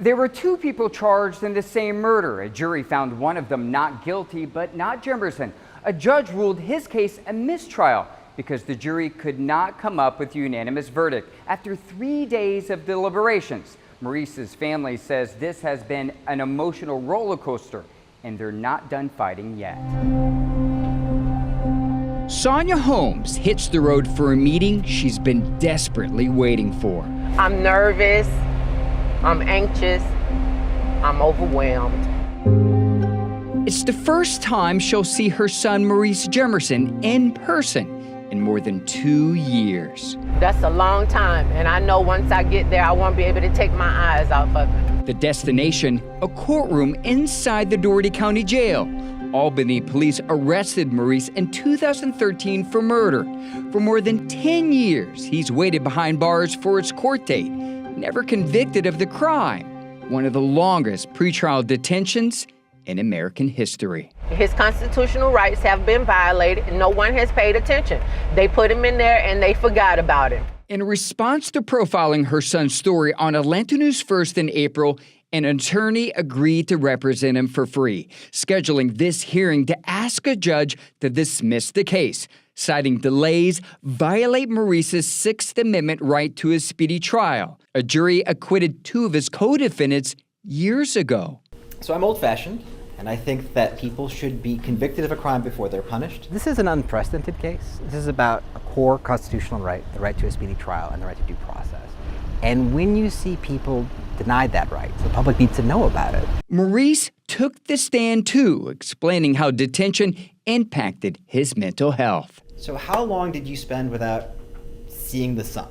There were two people charged in the same murder. A jury found one of them not guilty, but not Jimerson. A judge ruled his case a mistrial because the jury could not come up with a unanimous verdict after 3 days of deliberations. Maurice's family says this has been an emotional roller coaster, and they're not done fighting yet. Sonia Holmes hits the road for a meeting she's been desperately waiting for. I'm nervous, I'm anxious, I'm overwhelmed. It's the first time she'll see her son Maurice Jimerson in person in more than 2 years. That's a long time, and I know once I get there, I won't be able to take my eyes off of it. The destination, a courtroom inside the Dougherty County Jail. Albany police arrested Maurice in 2013 for murder. For more than 10 years, he's waited behind bars for its court date, never convicted of the crime. One of the longest pretrial detentions in American history. His constitutional rights have been violated, and no one has paid attention. They put him in there and they forgot about him. In response to profiling her son's story on Atlanta News First in April, an attorney agreed to represent him for free, scheduling this hearing to ask a judge to dismiss the case, citing delays violate Maurice's Sixth Amendment right to a speedy trial. A jury acquitted 2 of his co-defendants years ago. So I'm old-fashioned, and I think that people should be convicted of a crime before they're punished. This is an unprecedented case. This is about a core constitutional right, the right to a speedy trial and the right to due process. And when you see people denied that right, the public needs to know about it. Maurice took the stand too, explaining how detention impacted his mental health. So how long did you spend without seeing the sun?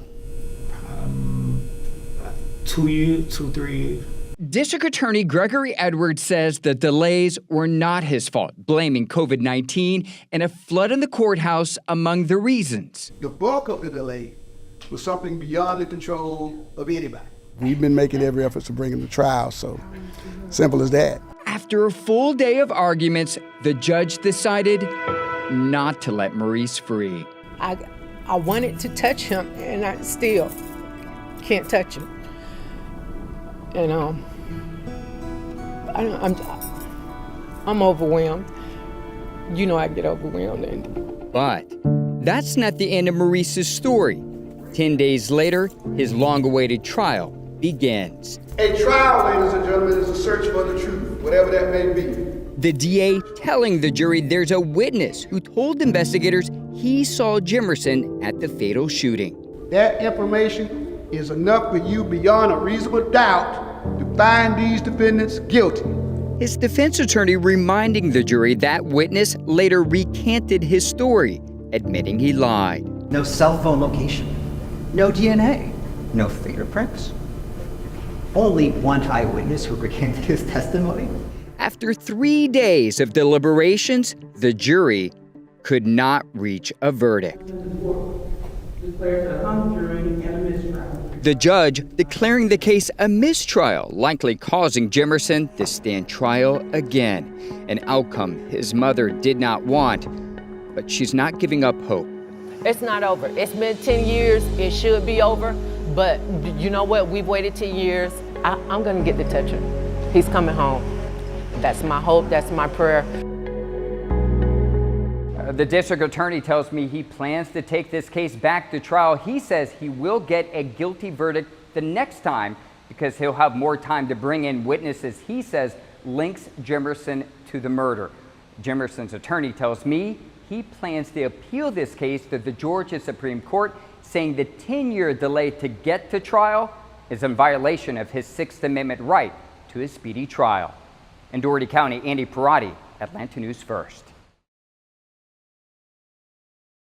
2 years, 3 years. District Attorney Gregory Edwards says the delays were not his fault, blaming COVID-19 and a flood in the courthouse among the reasons. The bulk of the delay was something beyond the control of anybody. We've been making every effort to bring him to trial, so simple as that. After a full day of arguments, the judge decided not to let Maurice free. I wanted to touch him, and I still can't touch him. And I'm overwhelmed. You know I get overwhelmed. But that's not the end of Maurice's story. 10 days later, his long-awaited trial begins. A trial, ladies and gentlemen, is a search for the truth, whatever that may be. The DA telling the jury there's a witness who told investigators he saw Jimerson at the fatal shooting. That information is enough for you beyond a reasonable doubt to find these defendants guilty. His defense attorney reminding the jury that witness later recanted his story, admitting he lied. No cell phone location, no DNA, no fingerprints. Only one eyewitness who recanted his testimony. After 3 days of deliberations, the jury could not reach a verdict. The judge declaring the case a mistrial, likely causing Jimerson to stand trial again, an outcome his mother did not want, but she's not giving up hope. It's not over. It's been 10 years. It should be over. But you know what? We've waited 10 years. I'm going to get to touch him. He's coming home. That's my hope. That's my prayer. The district attorney tells me he plans to take this case back to trial. He says he will get a guilty verdict the next time because he'll have more time to bring in witnesses he says links Jimerson to the murder. Jimerson's attorney tells me he plans to appeal this case to the Georgia Supreme Court, saying the 10-year delay to get to trial is in violation of his Sixth Amendment right to a speedy trial. In Dougherty County, Andy Perotti, Atlanta News First.